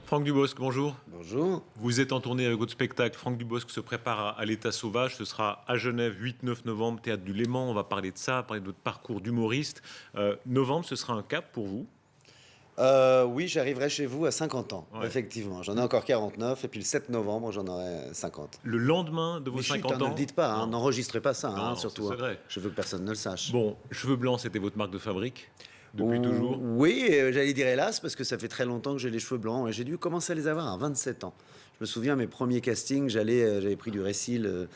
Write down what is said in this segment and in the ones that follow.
Franck Dubosc, bonjour. Bonjour. Vous êtes en tournée avec votre spectacle. Franck Dubosc se prépare à l'état sauvage. Ce sera à Genève, 8-9 novembre, théâtre du Léman. On va parler de ça, parler de votre parcours d'humoriste. Novembre, ce sera un cap pour vous? Oui, j'arriverai chez vous à 50 ans, Ouais. effectivement. J'en ai encore 49, et puis le 7 novembre, j'en aurai 50. Le lendemain de vos Mais chut, 50 ne ans? le dites pas, Non. n'enregistrez pas ça, Non, surtout. c'est secret. Je veux que personne ne le sache. Bon, cheveux blancs, c'était votre marque de fabrique depuis toujours? Oui, j'allais dire hélas, parce que ça fait très longtemps que j'ai les cheveux blancs, et j'ai dû commencer à les avoir à 27 ans. Je me souviens, mes premiers castings, j'avais pris du Récil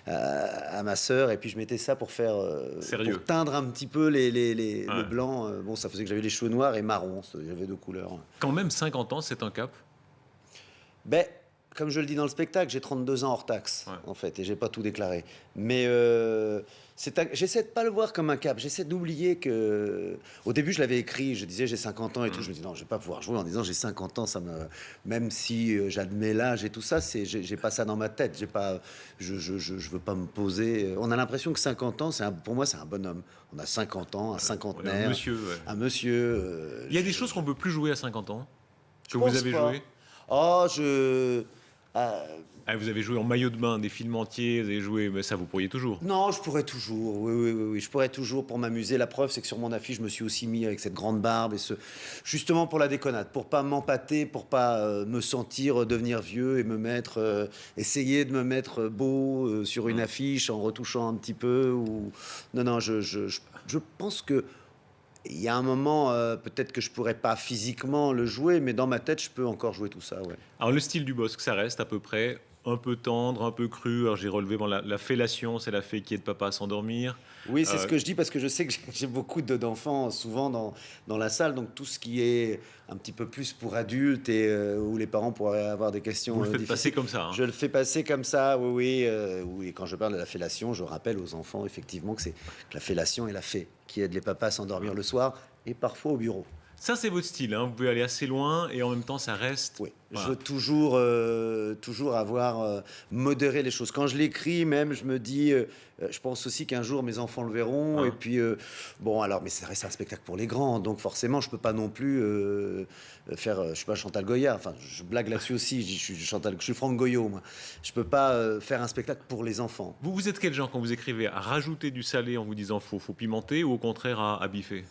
à ma sœur, et puis je mettais ça pour faire... Sérieux. pour teindre un petit peu le Ouais. blanc. Bon, ça faisait que j'avais les cheveux noirs et marrons, j'avais deux couleurs. Quand même 50 ans, c'est un cap? Ben, comme je le dis dans le spectacle, j'ai 32 ans hors taxe, Ouais. en fait, et j'ai pas tout déclaré. Mais j'essaie de pas le voir comme un cap. J'essaie d'oublier que... Au début, je l'avais écrit, je disais j'ai 50 ans et tout. Je me dis non, je vais pas pouvoir jouer en disant j'ai 50 ans. Même si j'admets l'âge et tout ça, j'ai pas ça dans ma tête. J'ai pas... je veux pas me poser... On a l'impression que 50 ans, pour moi, c'est un bonhomme. On a 50 ans, un cinquantenaire. Un monsieur, ouais. Un monsieur... Il y a des choses qu'on ne peut plus jouer à 50 ans que je vous pense avez pas. joué? Oh, Ah, vous avez joué en maillot de bain, des films entiers, vous avez joué, mais ça vous pourriez toujours. Non, je pourrais toujours. Oui, je pourrais toujours pour m'amuser. La preuve, c'est que sur mon affiche, je me suis aussi mis avec cette grande barbe justement pour la déconnade, pour pas m'empâter, pour pas me sentir devenir vieux et essayer de me mettre beau sur une affiche en retouchant un petit peu. Non, je pense que il y a un moment, peut-être que je pourrais pas physiquement le jouer, mais dans ma tête, je peux encore jouer tout ça. Ouais. Alors le style du Bosc, ça reste à peu près un peu tendre, un peu cru. Alors j'ai relevé la fellation, c'est la fée qui aide papa à s'endormir. Oui, c'est ce que je dis parce que je sais que j'ai beaucoup d'enfants souvent dans la salle, donc tout ce qui est un petit peu plus pour adultes et où les parents pourraient avoir des questions Vous le faites difficiles. passer comme ça, hein. Je le fais passer comme ça, oui. Quand je parle de la fellation, je rappelle aux enfants effectivement que la fellation est la fée qui aide les papas à s'endormir le soir et parfois au bureau. Ça c'est votre style, hein. Vous pouvez aller assez loin et en même temps ça reste. Oui, Voilà. je veux toujours avoir modéré les choses. Quand je l'écris, même, je me dis, je pense aussi qu'un jour mes enfants le verront. Ah. Et puis, bon, alors, mais ça reste un spectacle pour les grands, donc forcément, je peux pas non plus faire, je suis pas Chantal Goya. Enfin, je blague là-dessus aussi. Je suis Franck Goyot, moi. Je peux pas faire un spectacle pour les enfants. Vous êtes quel genre quand vous écrivez? À rajouter du salé en vous disant faut pimenter ou au contraire à biffer?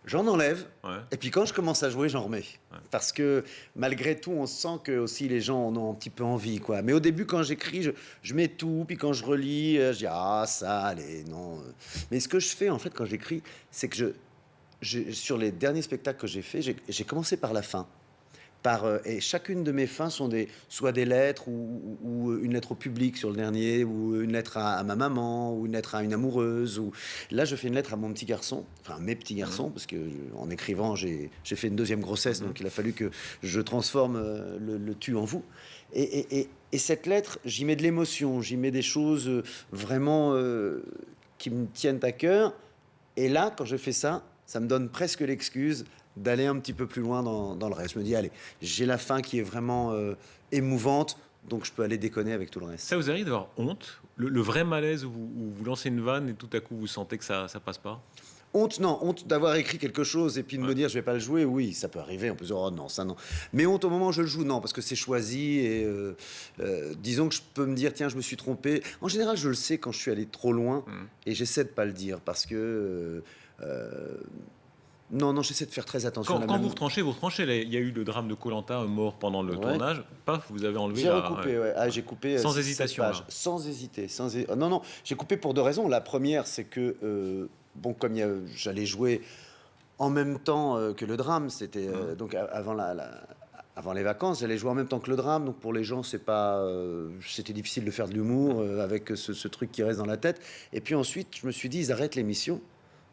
J'en enlève, Ouais. et puis quand je commence à jouer, j'en remets. Parce que malgré tout, on sent que aussi les gens en ont un petit peu envie, quoi. Mais au début, quand j'écris, je mets tout, puis quand je relis, je dis ah ça, allez, non. Mais ce que je fais en fait quand j'écris, c'est que sur les derniers spectacles que j'ai faits, j'ai commencé par la fin. Et chacune de mes fins sont soit des lettres ou une lettre au public sur le dernier, ou une lettre à ma maman, ou une lettre à une amoureuse. Là, je fais une lettre à mon petit garçon, enfin mes petits garçons, parce que en écrivant, j'ai fait une deuxième grossesse, donc il a fallu que je transforme le tu en vous. Et cette lettre, j'y mets de l'émotion, j'y mets des choses vraiment qui me tiennent à cœur. Et là, quand je fais ça, ça me donne presque l'excuse d'aller un petit peu plus loin dans le reste. Je me dis, allez, j'ai la fin qui est vraiment émouvante, donc je peux aller déconner avec tout le reste. Ça vous arrive d'avoir honte? Le vrai malaise où vous lancez une vanne et tout à coup vous sentez que ça passe pas? Honte, non. Honte d'avoir écrit quelque chose et puis de me dire, je vais pas le jouer. Oui, ça peut arriver. On peut se dire, oh non, ça non. Mais honte au moment où je le joue, non, parce que c'est choisi. Et disons que je peux me dire, tiens, je me suis trompé. En général, je le sais quand je suis allé trop loin et j'essaie de pas le dire parce que... non, j'essaie de faire très attention. Quand vous retranchez. Il y a eu le drame de Koh Lanta, mort pendant le tournage. Paf, vous avez enlevé J'ai recoupé, ouais. Ah, j'ai coupé sans 7 hésitation. pages. Sans hésiter. Non, j'ai coupé pour deux raisons. La première, c'est que, bon, comme j'allais jouer en même temps que le drame, c'était donc avant les vacances, j'allais jouer en même temps que le drame. Donc pour les gens, c'était difficile de faire de l'humour avec ce truc qui reste dans la tête. Et puis ensuite, je me suis dit, ils arrêtent l'émission.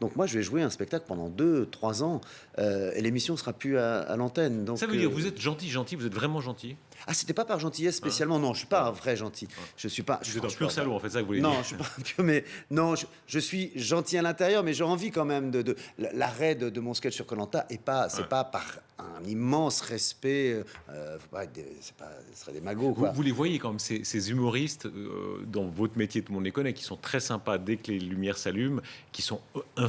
Donc moi, je vais jouer un spectacle pendant 2-3 ans et l'émission sera plus à l'antenne. Donc, ça veut dire vous êtes gentil, vous êtes vraiment gentil? Ah, c'était pas par gentillesse spécialement. Non, je suis pas un vrai gentil. Je suis pas. Vous êtes un pur salaud, en fait, ça que vous voulez dire. Non, je suis pas un pur, mais non, je suis gentil à l'intérieur, mais j'ai envie quand même de l'arrêt de mon sketch sur Koh Lanta et pas, c'est pas par un immense respect. Ce serait des magots, quoi. Vous les voyez quand même, ces humoristes dans votre métier, tout le monde les connaît, qui sont très sympas dès que les lumières s'allument, qui sont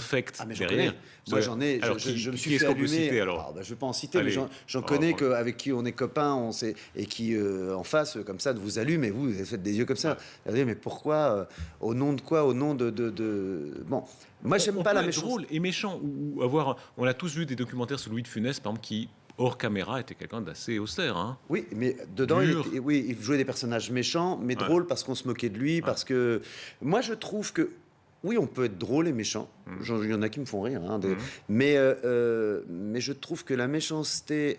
infects Ah mais j'en derrière. connais. Moi j'en ai. Alors, Je me qui suis est-ce fait qu'on peut allumer. citer, alors? Je vais pas en citer, mais Allez. j'en Oh, connais oh, avec qui on est copains, on sait, et qui en face comme ça vous allume et vous faites des yeux comme ça. Vous dites, mais pourquoi au nom de quoi? Au nom Bon, moi j'aime on pas peut la être méchanceté. drôle et méchant ou avoir. On a tous vu des documentaires sur Louis de Funès, par exemple, qui hors caméra était quelqu'un d'assez austère. Hein. Oui, mais dedans, Dur. il jouait des personnages méchants, mais Ouais. drôles parce qu'on se moquait de lui, parce que moi je trouve que oui, on peut être drôle et méchant. Il y en a qui me font rire, hein, mais je trouve que la méchanceté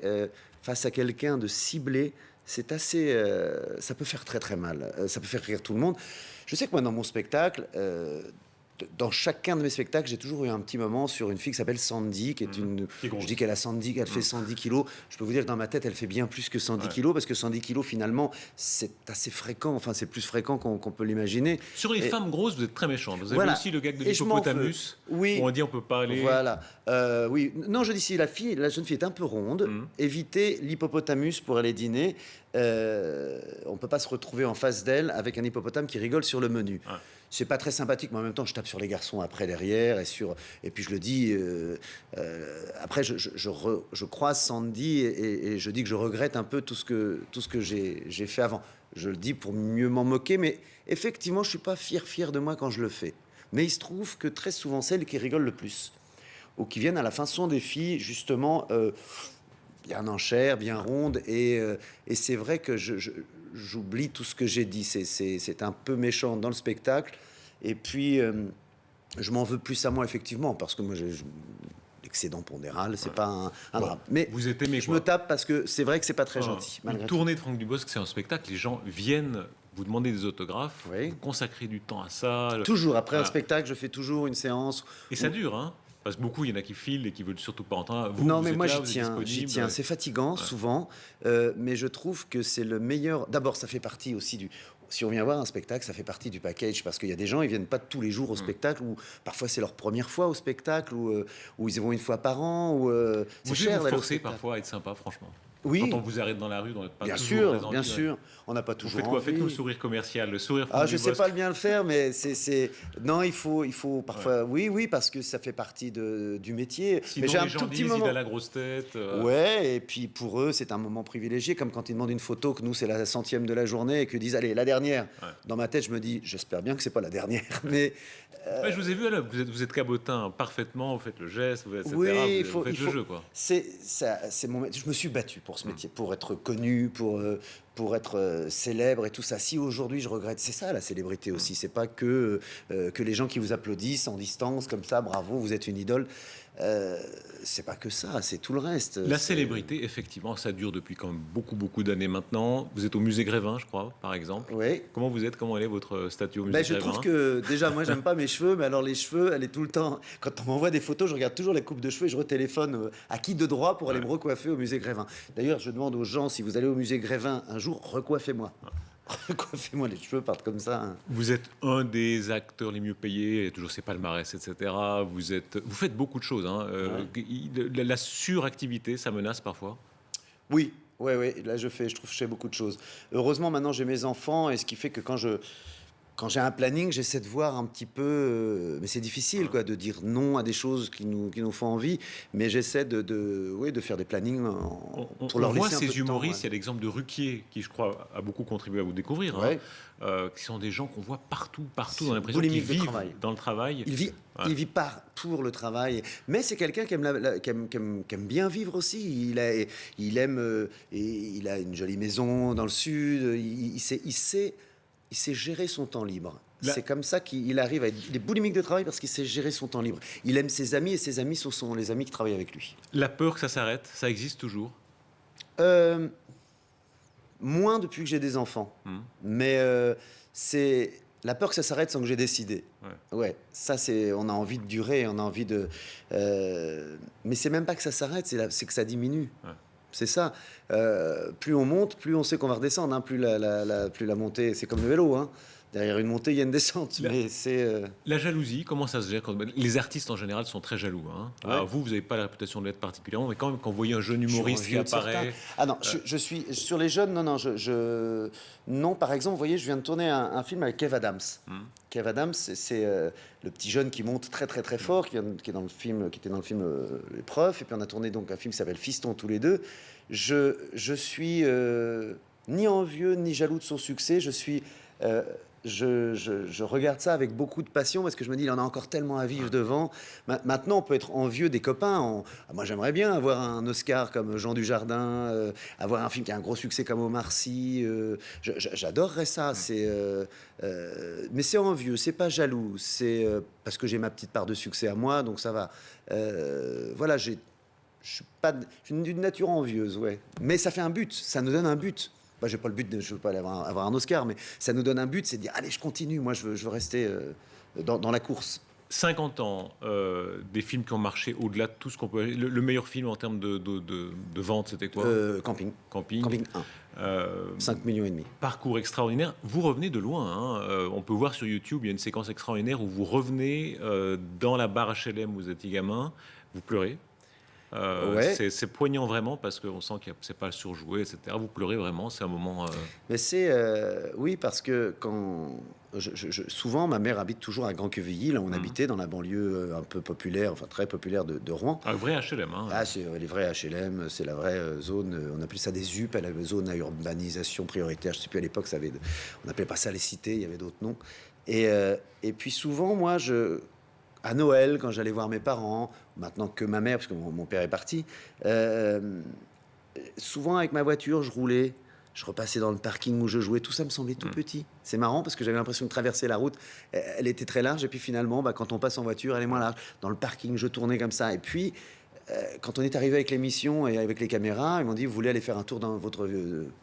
face à quelqu'un de ciblé, c'est assez, ça peut faire très très mal. Ça peut faire rire tout le monde. Je sais que moi dans mon spectacle. Dans chacun de mes spectacles, j'ai toujours eu un petit moment sur une fille qui s'appelle Sandy, qui est une. Qui est grosse. Je dis qu'elle a 110, qu'elle fait 110 kilos. Je peux vous dire que dans ma tête, elle fait bien plus que 110 kilos, parce que 110 kilos, finalement, c'est assez fréquent. Enfin, c'est plus fréquent qu'on peut l'imaginer. Sur les Et- femmes grosses, vous êtes très méchant. Vous avez Voilà. aussi le gag de Et je m'en l'hippopotamus. veux. Oui. Où on dit on peut pas aller. Voilà. Oui. Non, je dis si la jeune fille est un peu ronde, évitez l'hippopotamus pour aller dîner. On peut pas se retrouver en face d'elle avec un hippopotame qui rigole sur le menu. Ouais. C'est pas très sympathique, mais en même temps, je tape sur les garçons après, derrière, et puis je le dis. Après, je croise Sandy et je dis que je regrette un peu tout ce que j'ai fait avant. Je le dis pour mieux m'en moquer, mais effectivement, je suis pas fier de moi quand je le fais. Mais il se trouve que très souvent, celles qui rigolent le plus, ou qui viennent à la fin, sont des filles, justement, bien en chair, bien rondes, et c'est vrai que j'oublie tout ce que j'ai dit. C'est un peu méchant dans le spectacle. Et puis, je m'en veux plus à moi, effectivement, parce que moi, l'excédent pondéral, c'est pas un drame. Mais Vous êtes aimé, je quoi. me tape parce que c'est vrai que c'est pas très gentil, Une malgré tout. tournée de Franck Dubosc, c'est un spectacle. Les gens viennent vous demander des autographes. Oui. Vous consacrez du temps à ça. Toujours, après un Voilà. spectacle, je fais toujours une séance. Et ça dure, hein. Parce que beaucoup, il y en a qui filent et qui veulent surtout pas entendre. Vous, Non, vous mais êtes moi là, j'y vous êtes tiens, disponible. C'est fatigant souvent, mais je trouve que c'est le meilleur. D'abord, ça fait partie aussi du. Si on vient voir un spectacle, ça fait partie du package parce qu'il y a des gens, ils viennent pas tous les jours au spectacle, ou parfois c'est leur première fois au spectacle, ou ils y vont une fois par an, ou c'est Vous cher devez vous d'aller au forcer spectacle. parfois à être sympa, franchement. Oui, Quand on vous arrête dans la rue, on n'est pas bien toujours sûr, présent. bien sûr. On n'a pas Vous toujours faites quoi? envie. Faites-nous le sourire commercial, le sourire Franck Ah, je sais Dubosc. pas bien le faire, mais non, il faut parfois, oui, parce que ça fait partie du métier. Sinon, mais j'ai un les gens tout petit disent, moment. il a la grosse tête. Ouais, et puis pour eux, c'est un moment privilégié, comme quand ils demandent une photo, que nous, c'est la 100e de la journée, et qu'ils disent, allez, la dernière. Ouais. Dans ma tête, je me dis, j'espère bien que c'est pas la dernière, mais Ouais, je vous ai vu, là, vous êtes cabotin parfaitement, vous faites le geste, etc. oui, Vous faites le jeu, quoi. c'est je me suis battu pour ce métier, pour être connu, pour être célèbre et tout ça. Si aujourd'hui je regrette, c'est ça la célébrité aussi. C'est pas que les gens qui vous applaudissent en distance comme ça, bravo, vous êtes une idole. C'est pas que ça, c'est tout le reste. La C'est- célébrité, effectivement, ça dure depuis quand même beaucoup d'années maintenant. Vous êtes au musée Grévin, je crois, par exemple. Oui. Comment vous êtes? Comment elle est votre statue au musée Ben, je Grévin? trouve que déjà moi j'aime pas mes cheveux, mais alors les cheveux, elle est tout le temps. Quand on m'envoie des photos, je regarde toujours les coupes de cheveux et je retéléphone à qui de droit pour aller me recoiffer au musée Grévin. D'ailleurs, je demande aux gens, si vous allez au musée Grévin un jour, recoiffez-moi. Recoiffez-moi, les cheveux partent comme ça, hein. Vous êtes un des acteurs les mieux payés, toujours ces palmarès, etc. Vous faites beaucoup de choses. Hein. La suractivité, ça menace parfois. Oui, ouais, là je trouve que je fais beaucoup de choses. Heureusement, maintenant j'ai mes enfants, et ce qui fait que quand j'ai un planning, j'essaie de voir un petit peu, mais c'est difficile quoi, de dire non à des choses qui nous font envie, mais j'essaie de faire des plannings On pour leur voit laisser un peu ces de temps, humoristes, il y ouais. a l'exemple de Ruquier, qui je crois a beaucoup contribué à vous découvrir, Ouais. qui sont des gens qu'on voit partout, C'est on a l'impression qu'ils boulimique de vivent travail. dans le travail. Il vit pas pour le travail, mais c'est quelqu'un qui aime, qui aime bien vivre aussi. Il aime, et il a une jolie maison dans le sud. Il sait gérer son temps libre. C'est comme ça qu'il arrive à être. Il est boulimique de travail parce qu'il sait gérer son temps libre. Il aime ses amis, et ses amis sont les amis qui travaillent avec lui. La peur que ça s'arrête, ça existe toujours. Moins depuis que j'ai des enfants, mais c'est la peur que ça s'arrête sans que j'ai décidé. Ouais, ça c'est. On a envie de durer, on a envie de. Mais c'est même pas que ça s'arrête, c'est que ça diminue. Ouais. C'est ça. Plus on monte, plus on sait qu'on va redescendre. Hein. Plus la montée, c'est comme le vélo. Hein. derrière une montée, il y a une descente. Mais c'est... La jalousie, comment ça se gère Les artistes en général sont très jaloux. Hein. Ouais. Alors vous n'avez pas la réputation de l'être particulièrement, mais quand vous voyez un jeune Je suis humoriste qui envieux de certains. apparaît... Ah non, je suis sur les jeunes. Non, non. Par exemple, vous voyez, je viens de tourner un film avec Kev Adams. Kev Adams, c'est le petit jeune qui monte très très très fort, qui est dans le film, qui était dans le film L'épreuve. Et puis on a tourné donc un film qui s'appelle Fiston tous les deux. Je suis ni envieux ni jaloux de son succès. Je regarde ça avec beaucoup de passion parce que je me dis, il en a encore tellement à vivre devant. Maintenant, on peut être envieux des copains. Moi, j'aimerais bien avoir un Oscar comme Jean Dujardin, avoir un film qui a un gros succès comme Omar Sy. J'adorerais ça. Mais c'est envieux, c'est pas jaloux. C'est parce que j'ai ma petite part de succès à moi, donc ça va. Voilà, je suis d'une nature envieuse, ouais. Mais ça fait un but, ça nous donne un but. J'ai pas le but, je veux pas avoir un Oscar, mais ça nous donne un but, c'est de dire allez, je continue, moi je veux rester dans la course. 50 ans, des films qui ont marché au-delà de tout ce qu'on peut... Le meilleur film en termes de vente, c'était quoi? Camping. Camping. Camping 1. 5 millions et demi. Parcours extraordinaire. Vous revenez de loin. Hein. On peut voir sur YouTube, il y a une séquence extraordinaire où vous revenez dans la barre HLM où vous étiez gamin. Vous pleurez. Ouais. C'est poignant vraiment parce qu'on sent que c'est pas surjoué, etc. Vous pleurez vraiment, c'est un moment... Mais oui, parce que quand... souvent, ma mère habite toujours à Grand-Quevilly. Là, on habitait dans la banlieue un peu populaire, enfin très populaire de Rouen. Un vrai HLM. Hein. Ah, c'est les vrais HLM, c'est la vraie zone, on appelait ça des UP, la zone à urbanisation prioritaire. Je sais plus, à l'époque, on n'appelait pas ça les cités, il y avait d'autres noms. Et puis souvent, moi, à Noël, quand j'allais voir mes parents, maintenant que ma mère, parce que mon père est parti, souvent avec ma voiture, je roulais, je repassais dans le parking où je jouais, tout ça me semblait tout petit. C'est marrant parce que j'avais l'impression de traverser la route, elle était très large, et puis finalement, quand on passe en voiture, elle est moins large. Dans le parking, je tournais comme ça, et puis quand on est arrivé avec l'émission et avec les caméras, ils m'ont dit, vous voulez aller faire un tour dans votre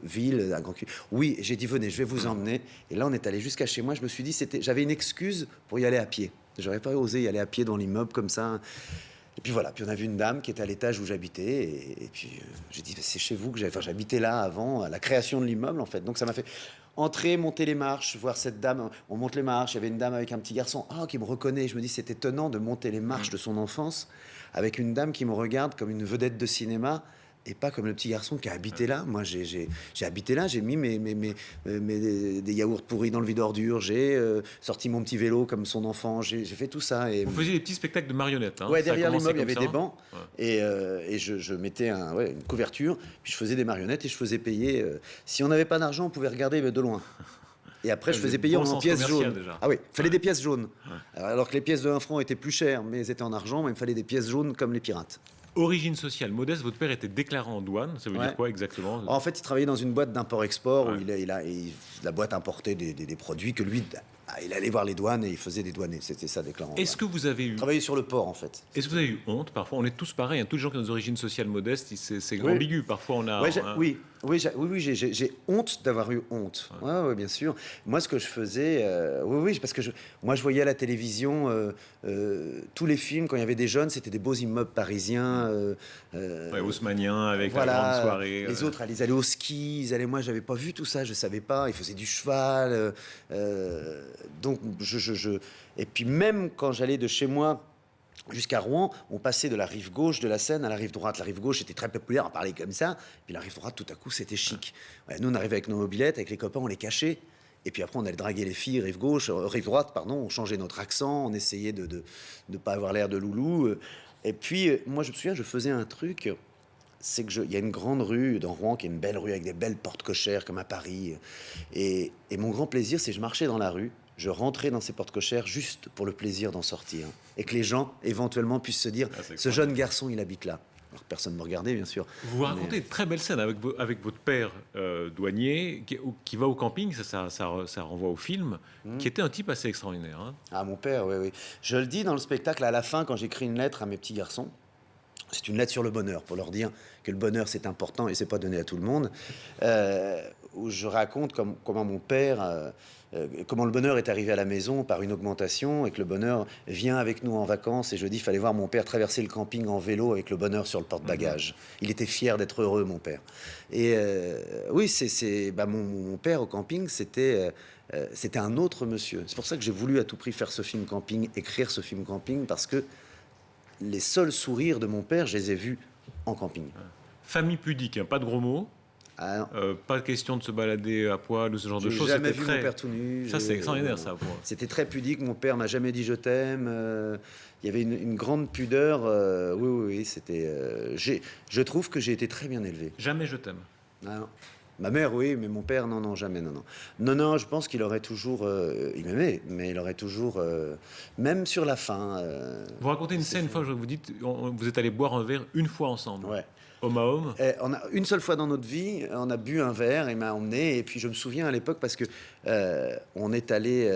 ville à Grand-Quevilly? Oui, j'ai dit, venez, je vais vous emmener. Et là, on est allé jusqu'à chez moi, je me suis dit, j'avais une excuse pour y aller à pied. J'aurais pas osé y aller à pied dans l'immeuble comme ça. Et puis voilà, puis on a vu une dame qui était à l'étage où j'habitais, et puis j'ai dit, c'est chez vous que j'habitais là avant, à la création de l'immeuble en fait. Donc ça m'a fait entrer, monter les marches, voir cette dame, on monte les marches, il y avait une dame avec un petit garçon, qui me reconnaît. Je me dis, c'est étonnant de monter les marches de son enfance avec une dame qui me regarde comme une vedette de cinéma, et pas comme le petit garçon qui a habité là. Moi, j'ai habité là, j'ai mis des yaourts pourris dans le vide-ordures, j'ai sorti mon petit vélo comme son enfant, j'ai fait tout ça. Et... Vous faisiez des petits spectacles de marionnettes. Hein. Ouais, derrière l'immeuble, il y avait des bancs, ouais. et je mettais une couverture, puis je faisais des marionnettes et je faisais payer. Si on n'avait pas d'argent, on pouvait regarder de loin. Et après, je faisais payer en pièces jaunes. Déjà. Ah oui, il fallait des pièces jaunes. Ouais. Alors que les pièces de 1 franc étaient plus chères, mais elles étaient en argent, mais il me fallait des pièces jaunes comme les pirates. Origine sociale modeste, votre père était déclaré en douane, ça veut dire quoi exactement? En fait, il travaillait dans une boîte d'import-export où la boîte importait des produits que lui, il allait voir les douanes et il faisait des douaniers. C'était ça, déclarant. Est-ce que vous avez eu... Travailler sur le port, en fait. Est-ce que vous avez eu honte parfois? On est tous pareils, hein, tous les gens qui ont des origines sociales modestes, c'est ambigu. Parfois, on a... Oui, j'ai honte d'avoir eu honte. Ouais, bien sûr. Moi, ce que je faisais... parce que moi, je voyais à la télévision tous les films, quand il y avait des jeunes, c'était des beaux immeubles parisiens. Haussmanniens, avec la grande soirée. Les autres, ils allaient au ski, moi, j'avais pas vu tout ça, je savais pas. Ils faisaient du cheval. Donc, Et puis, même quand j'allais de chez moi jusqu'à Rouen, on passait de la rive gauche de la Seine à la rive droite. La rive gauche était très populaire, on parlait comme ça. Puis la rive droite, tout à coup, c'était chic. Ouais, nous, on arrivait avec nos mobylettes, avec les copains, on les cachait. Et puis après, on allait draguer les filles, rive droite, on changeait notre accent, on essayait de ne pas avoir l'air de loulou. Et puis, moi, je me souviens, je faisais un truc, c'est que il y a une grande rue dans Rouen, qui est une belle rue avec des belles portes cochères, comme à Paris. Et mon grand plaisir, c'est que je marchais dans la rue, je rentrais dans ces portes cochères juste pour le plaisir d'en sortir. Et que les gens, éventuellement, puissent se dire, ce jeune garçon, il habite là. Alors, personne ne me regardait, bien sûr. Vous racontez de très belles scènes avec votre père douanier qui va au camping, ça renvoie au film, qui était un type assez extraordinaire. Hein. Ah, mon père, oui. Je le dis dans le spectacle, à la fin, quand j'écris une lettre à mes petits garçons, c'est une lettre sur le bonheur, pour leur dire que le bonheur, c'est important et c'est pas donné à tout le monde. où je raconte comment mon père, comment le bonheur est arrivé à la maison par une augmentation et que le bonheur vient avec nous en vacances. Et je dis, il fallait voir mon père traverser le camping en vélo avec le bonheur sur le porte-bagages. Il était fier d'être heureux, mon père. Et oui, mon père au camping, c'était un autre monsieur. C'est pour ça que j'ai voulu à tout prix faire ce film camping, écrire ce film camping, parce que les seuls sourires de mon père, je les ai vus en camping. Famille pudique, hein, pas de gros mots. Ah, Pas question de se balader à poil ou ce genre de j'ai choses. jamais C'était vu très... mon père tout nu. Ça, c'est extraordinaire, ça. Pour... C'était très pudique. Mon père m'a jamais dit je t'aime. Il y avait une grande pudeur. Oui. C'était. Je trouve que j'ai été très bien élevé. Jamais je t'aime. Ah, non. Ma mère, oui, mais mon père, non, jamais, non. Je pense qu'il aurait toujours. Il m'aimait, mais il aurait toujours. Même sur la fin. Vous racontez une scène, une fois, vous dites, vous êtes allés boire un verre une fois ensemble. Ouais. Homme à homme. On a une seule fois dans notre vie, on a bu un verre, il m'a emmené, et puis je me souviens à l'époque parce que on est allé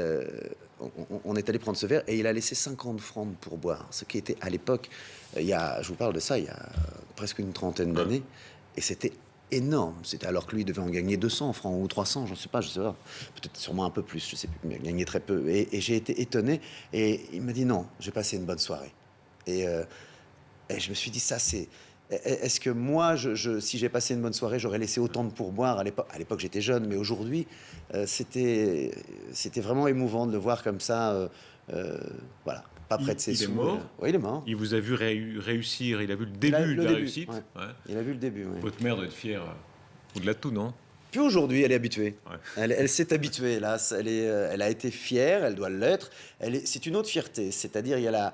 prendre ce verre et il a laissé 50 francs pour boire, ce qui était à l'époque, je vous parle de ça, il y a presque une trentaine d'années, et c'était énorme. C'était alors que lui devait en gagner 200 francs ou 300, je sais pas, peut-être sûrement un peu plus, je sais plus, mais il gagnait très peu. Et j'ai été étonné, et il m'a dit non, j'ai passé une bonne soirée. Et je me suis dit ça c'est. Est-ce que moi, si j'ai passé une bonne soirée, j'aurais laissé autant de pourboire à l'époque? À l'époque, j'étais jeune, mais aujourd'hui, c'était vraiment émouvant de le voir comme ça. Voilà, pas près de ses sous. Il est mort. Oui, il est mort. Il vous a vu réussir. Il a vu le début de la réussite. Ouais. Ouais. Il a vu le début. Ouais. Votre mère doit être fière. Au-delà de tout, non? Puis aujourd'hui, elle est habituée. Ouais. Elle s'est habituée, hélas. Elle a été fière, elle doit l'être. C'est une autre fierté. C'est-à-dire, il y a la.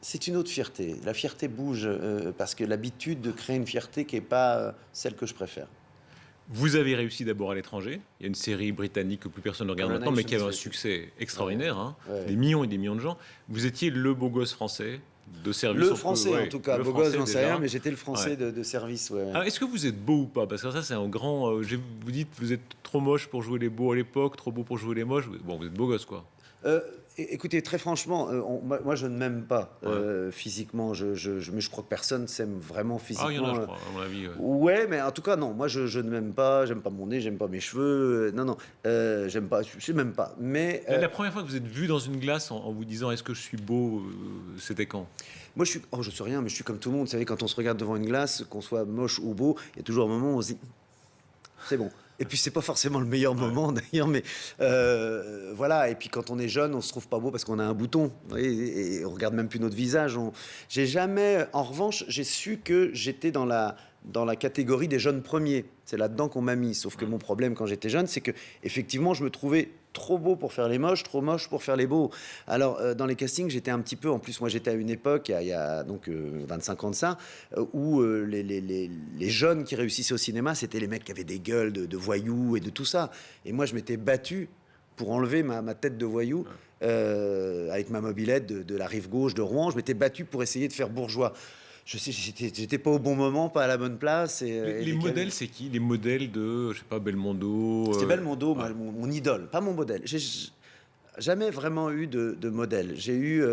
C'est une autre fierté. La fierté bouge parce que l'habitude de créer une fierté qui n'est pas celle que je préfère. Vous avez réussi d'abord à l'étranger. Il y a une série britannique que plus personne ne regarde maintenant, mais qui avait un succès extraordinaire. Hein. Des millions et des millions de gens. Vous étiez le beau gosse français de service. Le français, en tout cas. Beau gosse, j'en sais rien, mais j'étais le français de service. Ouais. Alors, est-ce que vous êtes beau ou pas? Parce que ça, c'est un grand... vous dites, vous êtes trop moche pour jouer les beaux à l'époque, trop beau pour jouer les moches. Bon, vous êtes beau gosse, quoi. Écoutez, très franchement, moi je ne m'aime pas physiquement, mais je crois que personne s'aime vraiment physiquement. Ah, il y en a, je crois, à mon avis. Ouais, mais en tout cas, non, moi je ne m'aime pas, j'aime pas mon nez, j'aime pas mes cheveux, non, j'aime pas, je sais même pas. Mais la première fois que vous êtes vu dans une glace en vous disant est-ce que je suis beau, c'était quand? Moi je sais rien, mais je suis comme tout le monde. Vous savez, quand on se regarde devant une glace, qu'on soit moche ou beau, il y a toujours un moment où on se dit c'est bon. Et puis c'est pas forcément le meilleur moment d'ailleurs, mais voilà. Et puis quand on est jeune, on se trouve pas beau parce qu'on a un bouton, vous voyez, et on regarde même plus notre visage. J'ai jamais, en revanche, j'ai su que j'étais dans la catégorie des jeunes premiers. C'est là-dedans qu'on m'a mis. Sauf que mon problème quand j'étais jeune, c'est que effectivement, je me trouvais trop beau pour faire les moches, trop moche pour faire les beaux. Alors, dans les castings, j'étais un petit peu... En plus, moi, j'étais à une époque, il y a donc 25 ans de ça, où les jeunes qui réussissaient au cinéma, c'était les mecs qui avaient des gueules de voyous et de tout ça. Et moi, je m'étais battu pour enlever ma tête de voyou avec ma mobilette de la rive gauche de Rouen. Je m'étais battu pour essayer de faire bourgeois. Je sais, j'étais pas au bon moment, pas à la bonne place. Les modèles, c'est qui? Les modèles de, je sais pas, Belmondo. C'était Belmondo, moi, mon idole, pas mon modèle. J'ai jamais vraiment eu de modèle. J'ai eu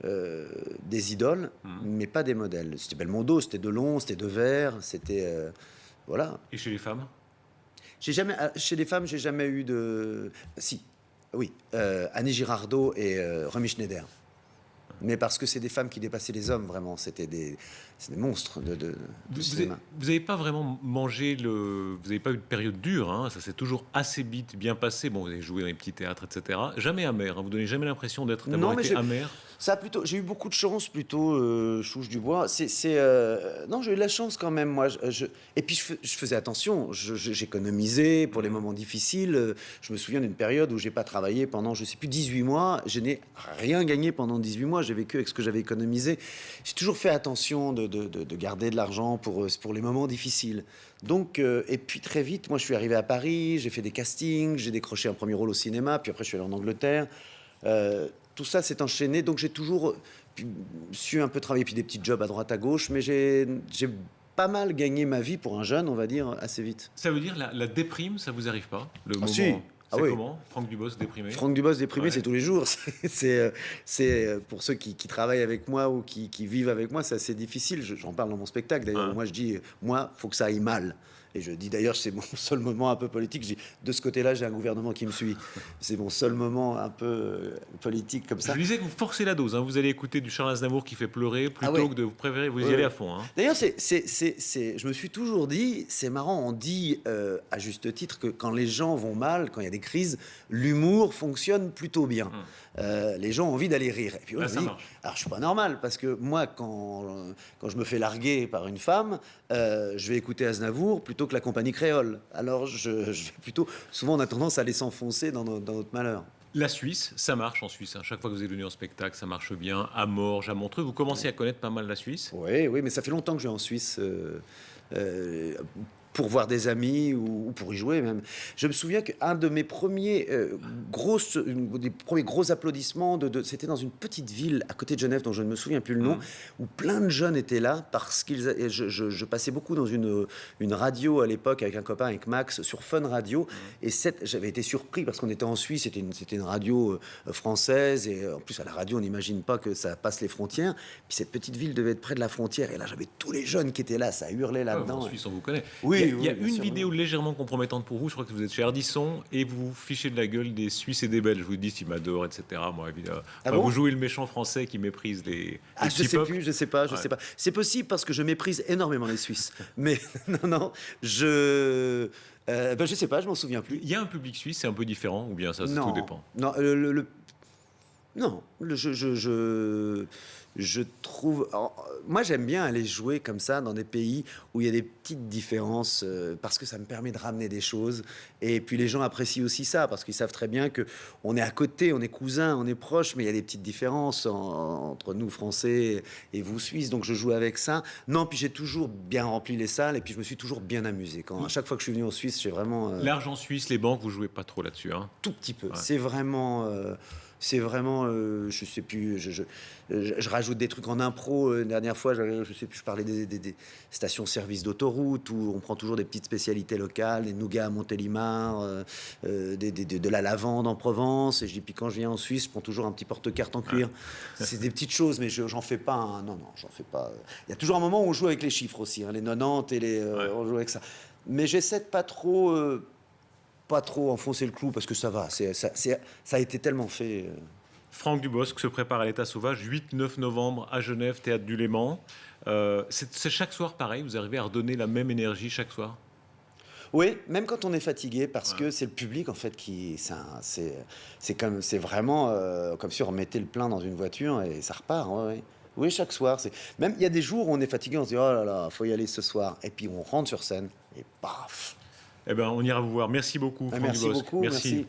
des idoles, mais pas des modèles. C'était Belmondo, c'était Delon, c'était Devers, c'était voilà. Et chez les femmes? Chez les femmes, j'ai jamais eu de. Si, oui, Annie Girardot et Romy Schneider. Mais parce que c'est des femmes qui dépassaient les hommes, vraiment. C'est des monstres du cinéma. Vous n'avez pas vraiment mangé Vous n'avez pas eu de période dure, hein, ça s'est toujours assez vite bien passé. Bon, vous avez joué dans les petits théâtres, etc. Jamais amer, hein, vous ne donnez jamais l'impression d'avoir été amer. Ça plutôt, j'ai eu beaucoup de chance, plutôt, Chouche du Bois. Non, j'ai eu de la chance quand même, moi. Et puis, je faisais attention. J'économisais pour les moments difficiles. Je me souviens d'une période où j'ai pas travaillé pendant, je sais plus, 18 mois. Je n'ai rien gagné pendant 18 mois. J'ai vécu avec ce que j'avais économisé. J'ai toujours fait attention de garder de l'argent pour les moments difficiles. Donc, et puis très vite, moi, je suis arrivé à Paris. J'ai fait des castings. J'ai décroché un premier rôle au cinéma. Puis après, je suis allé en Angleterre. Tout ça s'est enchaîné, donc j'ai toujours su un peu travailler, puis des petits jobs à droite à gauche, mais j'ai pas mal gagné ma vie pour un jeune, on va dire, assez vite. Ça veut dire la déprime, ça vous arrive pas? Le moment, si. C'est oui. Comment Franck Dubosc déprimé? Franck Dubosc déprimé, Ouais. c'est tous les jours. C'est pour ceux qui travaillent avec moi ou qui vivent avec moi, c'est assez difficile. J'en parle dans mon spectacle d'ailleurs. Moi, je dis, faut que ça aille mal. Et je dis d'ailleurs, c'est mon seul moment un peu politique. Je dis, de ce côté-là, j'ai un gouvernement qui me suit. C'est mon seul moment un peu politique comme ça. Je disais que vous forcez la dose. Vous allez écouter du Charles Aznavour qui fait pleurer plutôt que de vous préférer vous y aller à fond. D'ailleurs, je me suis toujours dit, c'est marrant, on dit à juste titre que quand les gens vont mal, quand il y a des crises, l'humour fonctionne plutôt bien. Les gens ont envie d'aller rire. Et puis Ça marche. alors je suis pas normal parce que moi, quand je me fais larguer par une femme, je vais écouter Aznavour plutôt que la compagnie créole. Alors je vais plutôt, souvent on a tendance à aller s'enfoncer dans notre malheur. La Suisse, ça marche en Suisse. Chaque fois que vous êtes venu en spectacle, ça marche bien. À Morges, à Montreux, vous commencez à connaître pas mal la Suisse. Oui, mais ça fait longtemps que je vais en Suisse. Pour voir des amis ou pour y jouer même. Je me souviens qu'un de mes premiers des premiers gros applaudissements, c'était dans une petite ville à côté de Genève dont je ne me souviens plus le nom, où plein de jeunes étaient là parce je passais beaucoup dans une radio à l'époque avec un copain, avec Max, sur Fun Radio. Et j'avais été surpris parce qu'on était en Suisse, c'était une radio française et en plus à la radio on n'imagine pas que ça passe les frontières. Puis cette petite ville devait être près de la frontière et là j'avais tous les jeunes qui étaient là, ça hurlait là-dedans. En Suisse on vous connaît. Oui. Il y a une vidéo légèrement compromettante pour vous. Je crois que vous êtes chez Ardisson et vous vous fichez de la gueule des Suisses et des Belges. Vous dites ils m'adorent, etc. Moi, évidemment. Vous jouez le méchant français qui méprise les je sais pas. C'est possible parce que je méprise énormément les Suisses. Mais non, je sais pas, je m'en souviens plus. Il y a un public suisse, c'est un peu différent ou bien ça tout dépend. Non, je trouve. Moi, j'aime bien aller jouer comme ça dans des pays où il y a des petites différences parce que ça me permet de ramener des choses. Et puis les gens apprécient aussi ça parce qu'ils savent très bien que on est à côté, on est cousins, on est proches, mais il y a des petites différences entre nous Français et vous Suisses. Donc je joue avec ça. Non, puis j'ai toujours bien rempli les salles et puis je me suis toujours bien amusé. À chaque fois que je suis venu en Suisse, j'ai vraiment. L'argent suisse, les banques, vous jouez pas trop là-dessus, Tout petit peu. Ouais. C'est vraiment. Je sais plus, je rajoute des trucs en impro. La dernière fois, je sais plus, je parlais des stations-service d'autoroute où on prend toujours des petites spécialités locales, des nougats à Montélimar, de la lavande en Provence. Et je dis, puis quand je viens en Suisse, je prends toujours un petit porte-carte en cuir. C'est des petites choses, mais j'en fais pas. Non, j'en fais pas. Il y a toujours un moment où on joue avec les chiffres aussi, les 90 et on joue avec ça. Mais j'essaie de pas trop enfoncer le clou parce que ça va, ça a été tellement fait. Franck Dubosc se prépare à l'État sauvage, 8-9 novembre à Genève, Théâtre du Léman. C'est chaque soir pareil, vous arrivez à redonner la même énergie chaque soir? Oui, même quand on est fatigué, parce que c'est le public en fait qui, c'est vraiment comme si on remettait le plein dans une voiture et ça repart. Ouais. Oui, chaque soir. Même il y a des jours où on est fatigué, on se dit oh là là, faut y aller ce soir, et puis on rentre sur scène et paf. Eh ben, on ira vous voir. Merci beaucoup, Franck Merci Dubosc. beaucoup. Merci.